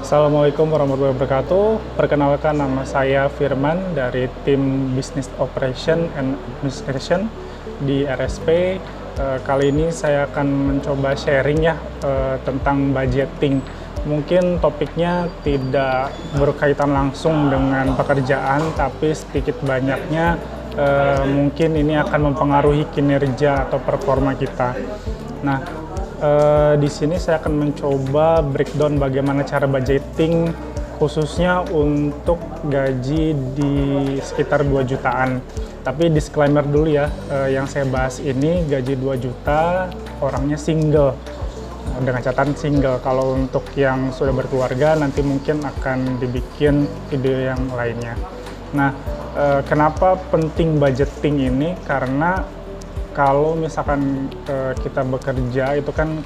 Assalamualaikum warahmatullahi wabarakatuh. Perkenalkan, nama saya Firman dari tim Business Operation and Administration di RSP. Kali ini saya akan mencoba sharing tentang budgeting. Mungkin topiknya tidak berkaitan langsung dengan pekerjaan, tapi sedikit banyaknya mungkin ini akan mempengaruhi kinerja atau performa kita. Nah, di sini saya akan mencoba breakdown bagaimana cara budgeting khususnya untuk gaji di sekitar 2 jutaan. Tapi disclaimer dulu ya, yang saya bahas ini gaji 2 juta, orangnya single. Dengan catatan single. Kalau untuk yang sudah berkeluarga nanti mungkin akan dibikin video yang lainnya. Nah, kenapa penting budgeting ini? Karena kalau misalkan kita bekerja itu kan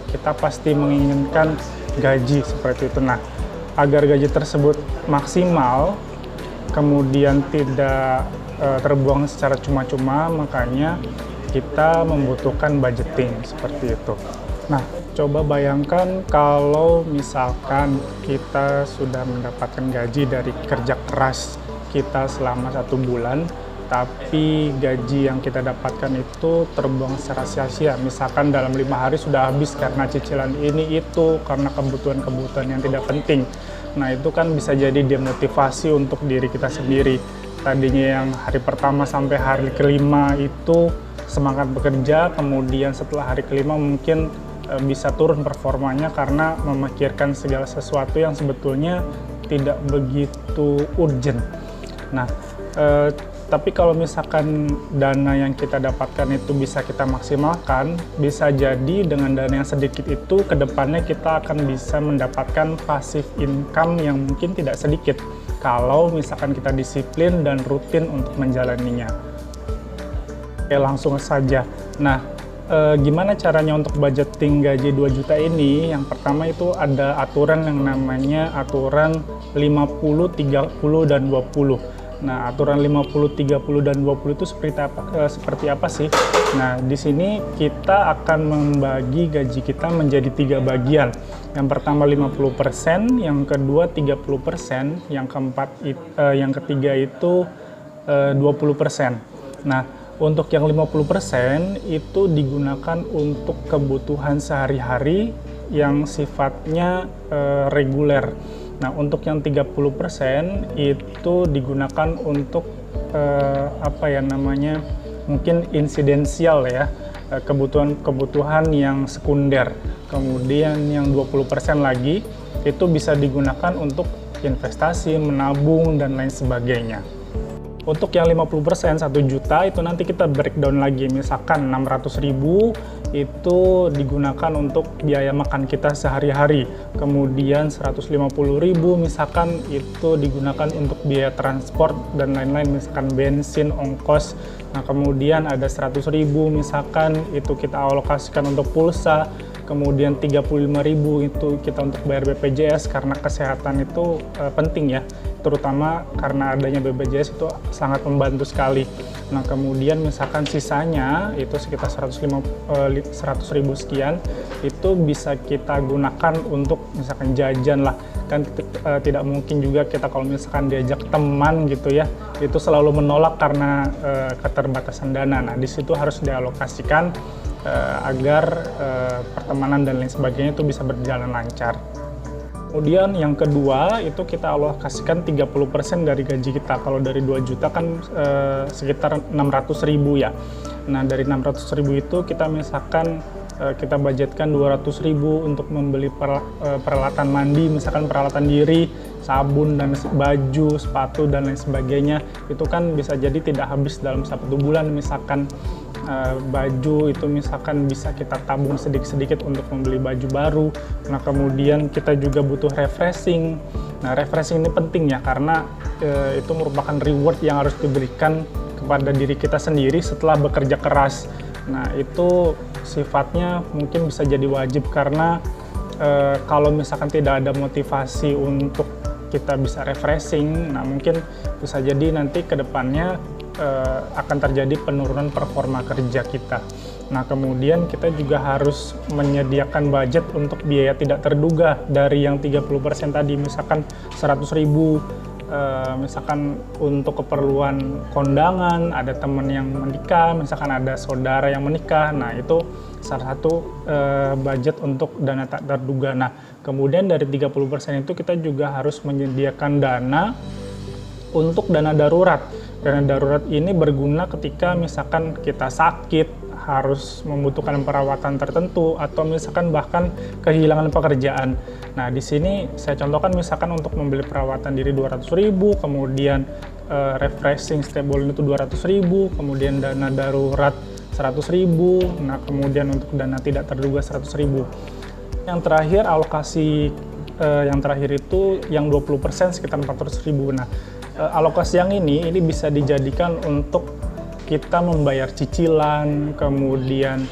kita pasti menginginkan gaji seperti itu. Nah, agar gaji tersebut maksimal, kemudian tidak terbuang secara cuma-cuma, makanya kita membutuhkan budgeting seperti itu. Nah, coba bayangkan kalau misalkan kita sudah mendapatkan gaji dari kerja keras kita selama 1 bulan, tapi gaji yang kita dapatkan itu terbuang secara sia-sia. Misalkan dalam 5 hari sudah habis karena cicilan ini itu, karena kebutuhan-kebutuhan yang tidak penting. Nah, itu kan bisa jadi demotivasi untuk diri kita sendiri. Tadinya yang hari pertama sampai hari kelima itu semangat bekerja, kemudian setelah hari kelima mungkin bisa turun performanya karena memikirkan segala sesuatu yang sebetulnya tidak begitu urgent. Nah, tapi kalau misalkan dana yang kita dapatkan itu bisa kita maksimalkan, bisa jadi dengan dana yang sedikit itu kedepannya kita akan bisa mendapatkan passive income yang mungkin tidak sedikit kalau misalkan kita disiplin dan rutin untuk menjalaninya. Oke, langsung saja. Nah, gimana caranya untuk budgeting gaji 2 juta ini? Yang pertama itu ada aturan yang namanya aturan 50, 30, dan 20. Nah, aturan 50, 30, dan 20 itu seperti apa sih? Nah, di sini kita akan membagi gaji kita menjadi 3 bagian. Yang pertama 50%, yang kedua 30%, yang ketiga itu 20%. Nah, untuk yang 50% itu digunakan untuk kebutuhan sehari-hari yang sifatnya reguler. Nah, untuk yang 30% itu digunakan untuk mungkin insidensial ya, kebutuhan yang sekunder. Kemudian yang 20% lagi itu bisa digunakan untuk investasi, menabung, dan lain sebagainya. Untuk yang 50%, 1 juta itu nanti kita breakdown lagi. Misalkan 600.000 itu digunakan untuk biaya makan kita sehari-hari. Kemudian 150.000 misalkan itu digunakan untuk biaya transport dan lain-lain, misalkan bensin, ongkos. Nah, kemudian ada 100.000 misalkan itu kita alokasikan untuk pulsa. Kemudian 35.000 itu kita untuk bayar BPJS karena kesehatan itu penting ya, terutama karena adanya BPJS itu sangat membantu sekali. Nah, kemudian misalkan sisanya itu sekitar 100.000 sekian itu bisa kita gunakan untuk misalkan jajan lah. Kan tidak mungkin juga kita kalau misalkan diajak teman gitu ya, itu selalu menolak karena keterbatasan dana. Nah, di situ harus dialokasikan agar pertemanan dan lain sebagainya itu bisa berjalan lancar. Kemudian yang kedua itu kita alokasikan 30% dari gaji kita. Kalau dari 2 juta kan sekitar 600.000 ya. Nah, dari 600.000 itu kita misalkan kita budgetkan 200.000 untuk membeli peralatan mandi, misalkan peralatan diri, sabun, dan baju, sepatu, dan lain sebagainya. Itu kan bisa jadi tidak habis dalam 1 bulan. Misalkan baju itu misalkan bisa kita tabung sedikit-sedikit untuk membeli baju baru. Nah, kemudian kita juga butuh refreshing. Nah, refreshing ini penting ya, karena itu merupakan reward yang harus diberikan kepada diri kita sendiri setelah bekerja keras. Nah, itu sifatnya mungkin bisa jadi wajib karena kalau misalkan tidak ada motivasi untuk kita bisa refreshing, nah mungkin bisa jadi nanti ke depannya akan terjadi penurunan performa kerja kita. Nah, kemudian kita juga harus menyediakan budget untuk biaya tidak terduga dari yang 30% tadi, misalkan 100.000, misalkan untuk keperluan kondangan, ada teman yang menikah, misalkan ada saudara yang menikah. Nah, itu salah satu budget untuk dana tak terduga. Nah, kemudian dari 30% itu kita juga harus menyediakan dana untuk dana darurat. Dana darurat ini berguna ketika misalkan kita sakit, harus membutuhkan perawatan tertentu, atau misalkan bahkan kehilangan pekerjaan. Nah, di sini saya contohkan misalkan untuk membeli perawatan diri 200.000, kemudian refreshing setiap bulan itu 200.000, kemudian dana darurat 100.000, nah kemudian untuk dana tidak terduga 100.000. Yang terakhir alokasi yang terakhir itu yang 20% sekitar 400.000. Nah, alokasi yang ini bisa dijadikan untuk kita membayar cicilan, kemudian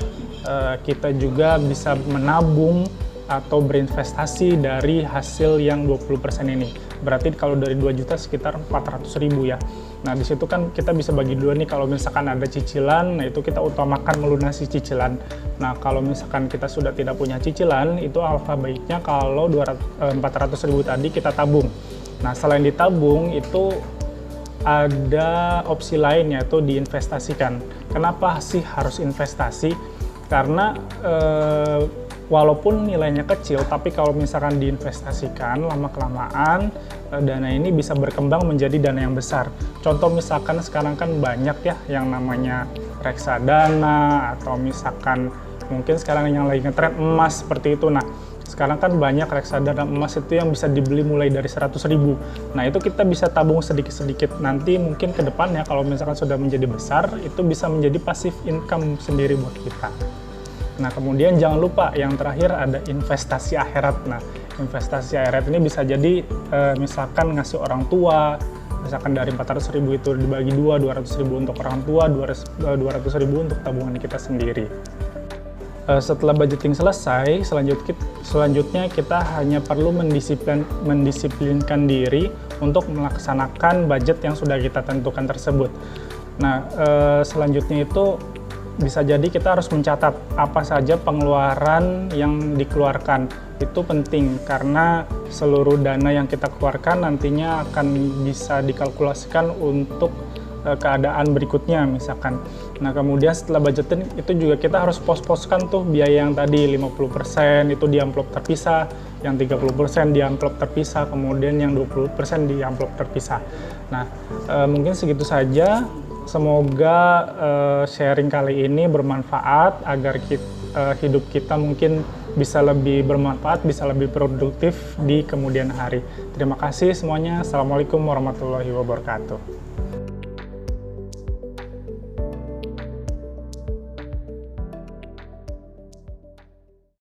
kita juga bisa menabung atau berinvestasi dari hasil yang 20% ini. Berarti kalau dari 2 juta sekitar 400.000 ya. Nah, di situ kan kita bisa bagi dua nih, kalau misalkan ada cicilan, nah itu kita utamakan melunasi cicilan. Nah, kalau misalkan kita sudah tidak punya cicilan, itu alangkah baiknya kalau 400.000 tadi kita tabung. Nah, selain ditabung itu ada opsi lain, yaitu diinvestasikan. Kenapa sih harus investasi? Karena walaupun nilainya kecil, tapi kalau misalkan diinvestasikan lama-kelamaan, dana ini bisa berkembang menjadi dana yang besar. Contoh misalkan sekarang kan banyak ya yang namanya reksadana, atau misalkan mungkin sekarang yang lagi ngetren emas seperti itu. Nah, sekarang kan banyak reksadana emas itu yang bisa dibeli mulai dari 100.000. Nah, itu kita bisa tabung sedikit-sedikit. Nanti mungkin ke depannya kalau misalkan sudah menjadi besar, itu bisa menjadi passive income sendiri buat kita. Nah, kemudian jangan lupa yang terakhir ada investasi akhirat. Nah, investasi akhirat ini bisa jadi misalkan ngasih orang tua, misalkan dari 400.000 itu dibagi 200.000 untuk orang tua, 200.000 untuk tabungan kita sendiri. Setelah budgeting selesai, selanjutnya kita hanya perlu mendisiplinkan diri untuk melaksanakan budget yang sudah kita tentukan tersebut. Nah, selanjutnya itu bisa jadi kita harus mencatat apa saja pengeluaran yang dikeluarkan. Itu penting karena seluruh dana yang kita keluarkan nantinya akan bisa dikalkulasikan untuk keadaan berikutnya misalkan. Nah, kemudian setelah budgeting itu juga kita harus pos-poskan tuh biaya yang tadi 50% itu di amplop terpisah, yang 30% di amplop terpisah, kemudian yang 20% di amplop terpisah. Nah, mungkin segitu saja. Semoga sharing kali ini bermanfaat agar hidup kita mungkin bisa lebih bermanfaat, bisa lebih produktif di kemudian hari. Terima kasih semuanya. Assalamualaikum warahmatullahi wabarakatuh.